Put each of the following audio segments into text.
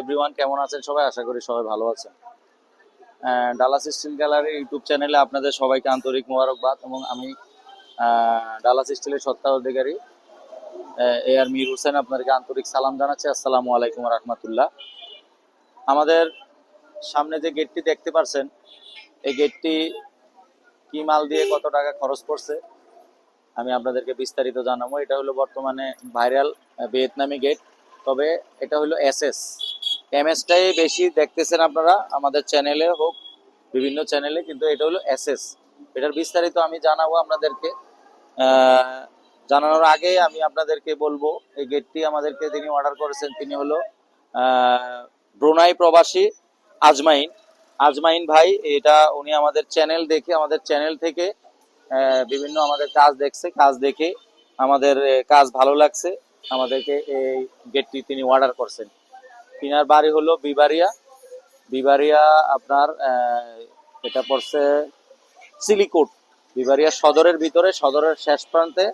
Everyone, কেমন আছেন সবাই? আশা করি সবাই ভালো আছেন। ডালাস স্টিল গ্যালারি ইউটিউব চ্যানেলে আপনাদের সবাইকে আন্তরিক মোবারকবাদ। এবং আমি ডালাস স্টিলের স্বত্বাধিকারী আর মীর হোসেন আপনাদেরকে আন্তরিক সালাম জানাচ্ছি। আসসালামু আলাইকুম রহমতুল্লাহ। আমাদের সামনে যে গেটটি দেখতে পাচ্ছেন, এই গেটটি কি মাল দিয়ে কত টাকা খরচ করছে আমি আপনাদেরকে বিস্তারিত জানাবো। এটা হলো বর্তমানে ভাইরাল ভিয়েতনামি গেট, তবে এটা হলো এসএস। এমএসটাই বেশি দেখতেছেন আপনারা আমাদের চ্যানেলে হোক, বিভিন্ন চ্যানেলে, কিন্তু এটা হলো এসএস। এটার বিস্তারিত আমি জানাবো আপনাদেরকে। জানানোর আগে আমি আপনাদেরকে বলবো, এই গেটটি আমাদেরকে যিনি অর্ডার করেছেন তিনি হলো ব্রুনাই প্রবাসী আজমাইন ভাই। এটা উনি আমাদের চ্যানেল দেখে, আমাদের চ্যানেল থেকে বিভিন্ন আমাদের কাজ দেখছে, কাজ দেখে আমাদের কাজ ভালো লাগছে, আমাদেরকে এই গেটটি তিনি অর্ডার করছেন। তিনার বাড়ি হলো বিবারিয়া আপনার এটা পড়ছে সিলিকোট, বিবারিয়া সদরের ভিতরে, সদরের শেষ প্রান্তে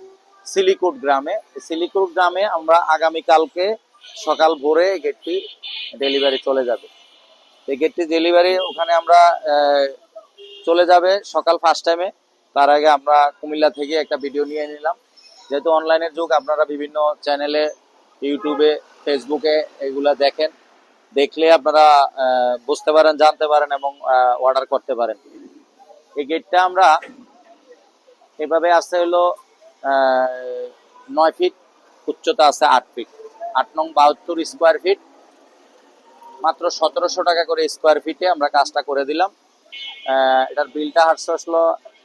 সিলিকোট গ্রামে আমরা আগামীকালকে সকাল ভোরে গেটটি ডেলিভারি চলে যাবে। এই গেটটি ডেলিভারি ওখানে আমরা চলে যাবে সকাল 5 টাইমে। তার আগে আমরা কুমিল্লা থেকে একটা ভিডিও নিয়ে নিলাম, যেহেতু অনলাইনের যুগ, আপনারা বিভিন্ন চ্যানেলে, ইউটিউবে, ফেসবুকে এগুলা দেখেন, দেখলে আপনারা বুঝতে পারেন, জানতে পারেন এবং অর্ডার করতে পারেন। এই গেটটা আমরা এভাবে আছে হলো 9 ফিট, উচ্চতা আছে 8 ফিট, 8 নং 72 স্কোয়ার ফিট, মাত্র 1700 টাকা করে স্কোয়ার ফিটে আমরা কাজটা করে দিলাম। এটার বিলটা আসলো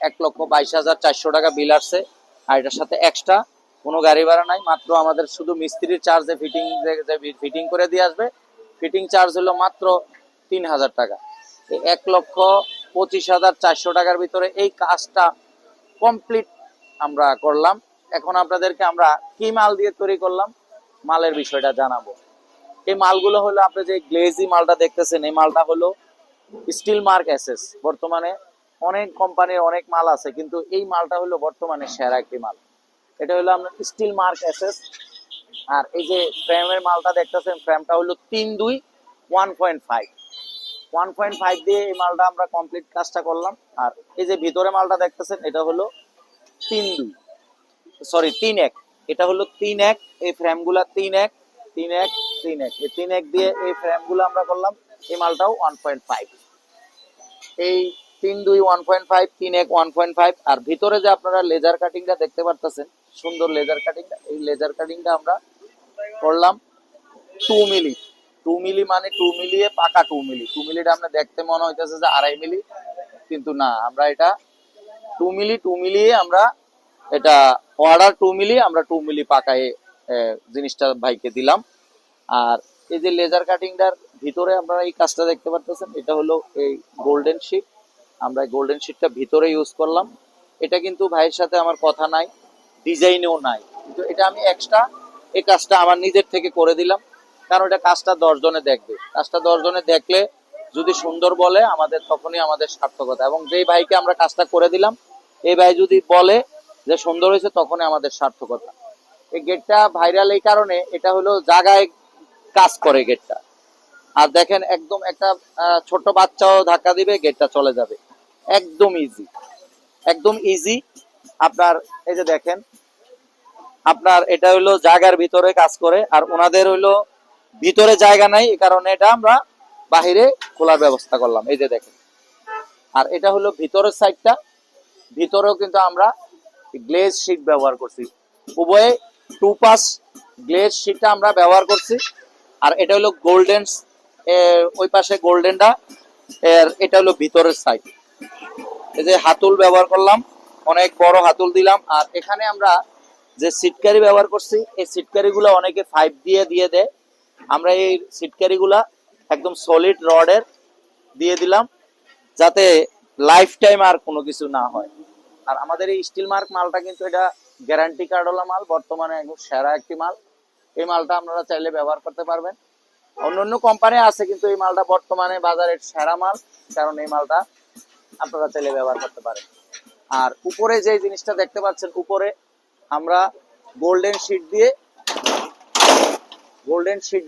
1,22,400 টাকা বিল আসছে। আর এটার সাথে এক্সট্রা কোনো গাড়ি ভাড়া নাই, মাত্র আমাদের শুধু মিস্ত্রির চার্জে ফিটিং করে দিয়ে আসবে। ফিটিং চার্জ হলো মাত্র 3,000 টাকা। এই 1,25,400 টাকার ভিতরে এই কাজটা কমপ্লিট আমরা করলাম। এখন আপনাদেরকে আমরা কি মাল দিয়ে তৈরি করলাম, মালের বিষয়টা জানাবো। এই মালগুলো হলো, আপনি যে গ্লেজি মালটা দেখতেছেন, এই মালটা হলো স্টিল মার্ক এসএস। বর্তমানে অনেক কোম্পানির অনেক মাল আছে, কিন্তু এই মালটা হলো বর্তমানে সেরা একটি মাল। এটা হলো আপনার স্টিল মার্ক এসএস। আর এই যে ফ্রেমের মালটা দেখতেছেন, ফ্রেমটা হলো 3-2 1.5 দিয়ে এই মালটা আমরা কমপ্লিট কাজটা করলাম। আর এই যে ভিতরে মালটা দেখতেছেন, এটা হলো 3-1, এটা হলো 3-1। এই ফ্রেমগুলা 3-1 এই 3-1 দিয়ে এই ফ্রেমগুলো আমরা করলাম। এই মালটাও 1.5, এই 3-2 1.5, 3-1 1.5। আর ভিতরে যে আপনারা লেজার কাটিংটা দেখতে পারতেছেন, সুন্দর লেজার কাটিংটা, এই লেজার কাটিংটা আমরা করলাম 2 মিলি। 2 মিলি মানে 2 মিলিয়ে পাকা 2 মিলি। 2 মিলিটা আমরা দেখতে মনে হইতেছে যে 2.5 মিলি, কিন্তু না, আমরা এটা 2 মিলিয়ে আমরা এটা অর্ডার 2 মিলি, আমরা 2 মিলি পাকায় জিনিসটা ভাইকে দিলাম। আর এই যে লেজার কাটিংটার ভিতরে আপনারা এই কাজটা দেখতে পাচ্ছেন, এটা হলো এই গোল্ডেন শিট। আমরা গোল্ডেন শিটটা ভিতরে ইউজ করলাম। এটা কিন্তু ভাইয়ের সাথে আমার কথা নাই, ডিজাইনেও নাই, কিন্তু এটা আমি এক্সট্রা এই কাজটা আমার নিজের থেকে করে দিলাম। কারণ এটা কাজটা 10 জনে দেখবে, কাজটা 10 জনে দেখলে যদি সুন্দর বলে, আমাদের তখনই আমাদের সার্থকতা। এবং যেই ভাইকে আমরা কাজটা করে দিলাম, এই ভাই যদি বলে যে সুন্দর হয়েছে, তখনই আমাদের সার্থকতা। এই গেটটা ভাইরাল এই কারণে, এটা হলো জায়গায় কাজ করে গেটটা। আর দেখেন, একদম একটা ছোট বাচ্চাও ধাক্কা দিবে, গেটটা চলে যাবে, একদম ইজি। আপনার এই যে দেখেন, আপনার এটা হলো জায়গার ভিতরে কাজ করে। আর ওনাদের হইলো ভিতরে জায়গা নাই, এই কারণে এটা আমরা বাহিরে খোলার ব্যবস্থা করলাম। এই যে দেখেন, আর এটা হলো ভিতরের সাইডটা, ভিতরেও কিন্তু আমরা গ্লেজ শিট ব্যবহার করছি, উভয়ে 2 পাস গ্লেজ শিটটা আমরা ব্যবহার করছি। আর এটা হলো গোল্ডেন, ওই পাশে গোল্ডেনটা, এটা হলো ভিতরের সাইড। এই যে হাতুল ব্যবহার করলাম, অনেক বড় হাতুল দিলাম। আর এখানে আমরা যে সিটকারি ব্যবহার করছি, এই সিটকারিগুলো অনেকে 5 দিয়ে দেয়, আমরা এই সিটকারিগুলা একদম সলিড রডের দিয়ে দিলাম, যাতে লাইফ টাইম আর কোনো কিছু না হয়। আর আমাদের এই স্টিল মার্ক মালটা কিন্তু এটা গ্যারান্টি কার্ডওয়ালা মাল, বর্তমানে একদম সেরা একটি মাল। এই মালটা আপনারা চাইলে ব্যবহার করতে পারবেন। অন্য কোম্পানি আছে, কিন্তু এই মালটা বর্তমানে বাজারের সেরা মাল, কারণ এই মালটা আপনারা চাইলে ব্যবহার করতে পারেন। আর উপরে যে জিনিসটা দেখতে পাচ্ছেন, উপরে আমরা গোল্ডেন শিট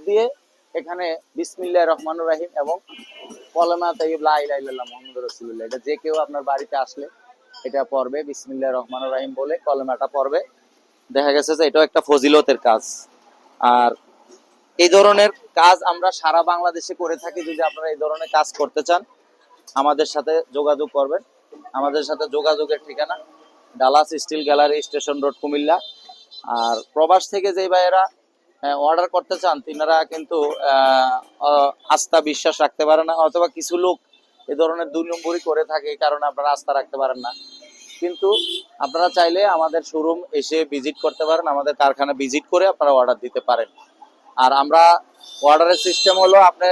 দিয়ে এখানে বিসমিল্লাহির রহমানির রহিম এবং কলেমা তাইয়্যিব লা ইলাহা ইল্লাল্লাহ মুহাম্মাদুর রাসূলুল্লাহ, এটা যে কেউ আপনার বাড়িতে আসলে এটা পড়বে, বিসমিল্লাহির রহমানির রহিম বলে কলেমাটা পড়বে। দেখা গেছে যে এটাও একটা ফজিলতের কাজ। আর এই ধরনের কাজ আমরা সারা বাংলাদেশে করে থাকি। যদি আপনারা এই ধরনের কাজ করতে চান আমাদের সাথে যোগাযোগ করবেন। আমাদের সাথে যোগাযোগের ঠিকানা Dallas steel gallery, station road, Comilla. আর প্রবাস থেকে যে ভাইয়েরা অর্ডার করতে চান তিনারা কিন্তু আস্থা বিশ্বাস রাখতে পারে না, অথবা কিছু লোক এ ধরনের 2 নম্বরই করে থাকে, এই কারণে আপনারা আস্থা রাখতে পারেন না। কিন্তু আপনারা চাইলে আমাদের শোরুম এসে ভিজিট করতে পারেন, আমাদের কারখানা ভিজিট করে আপনারা অর্ডার দিতে পারেন। আর আমরা অর্ডারের সিস্টেম হলো, আপনি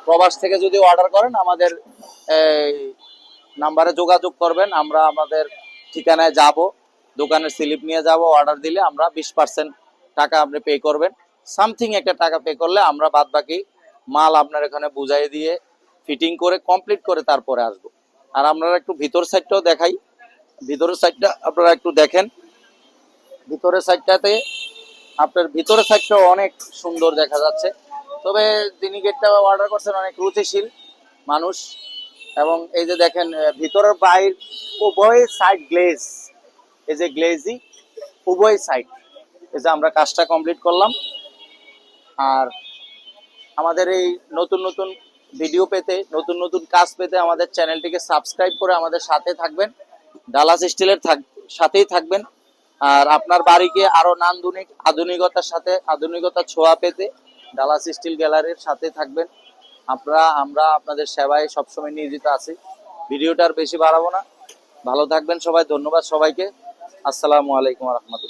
প্রবাস থেকে যদি অর্ডার করেন আমাদের এই নাম্বারে যোগাযোগ করবেন, আমরা আমাদের ঠিকানায় যাব, দোকানের স্লিপ নিয়ে যাব, অর্ডার দিলে আমরা 20% টাকা আপনি পে করবেন। সামথিং একটা টাকা পে করলে আমরা বাদ বাকি মাল আপনার এখানে বুঝাই দিয়ে ফিটিং করে কমপ্লিট করে তারপরে আসবো। আর আপনারা একটু ভিতর সাইডটাও দেখাই, ভিতরের সাইডটা আপনারা একটু দেখেন। ভিতরের সাইডটাতে আপনার ভিতরের সাইডটাও অনেক সুন্দর দেখা যাচ্ছে। তবে যিনি গেটটা অর্ডার করছেন অনেক রুচিশীল মানুষ। এবং এই যে দেখেন ভিতরের বাইর উভয় সাইড গ্লেজ, এই যে গ্লেজি উভয় সাইড, এই যে আমরা কাজটা কমপ্লিট করলাম। আর আমাদের এই নতুন নতুন ভিডিও পেতে, নতুন নতুন কাজ পেতে আমাদের চ্যানেলটিকে সাবস্ক্রাইব করে আমাদের সাথে থাকবেন, ডালাস স্টিলের সাথেই থাকবেন। আর আপনার বাড়িকে আরো নান্দনিক আধুনিকতার সাথে আধুনিকতার ছোঁয়া পেতে ডালাস স্টিল গ্যালারির সাথে থাকবেন। আমরা আপনাদের সেবায় সবসময় নিয়োজিত আছি। ভিডিওটা আর বেশি বাড়াবো না, ভালো থাকবেন সবাই। ধন্যবাদ সবাইকে। আসসালামু আলাইকুম ওয়া রাহমাতুল্লাহ।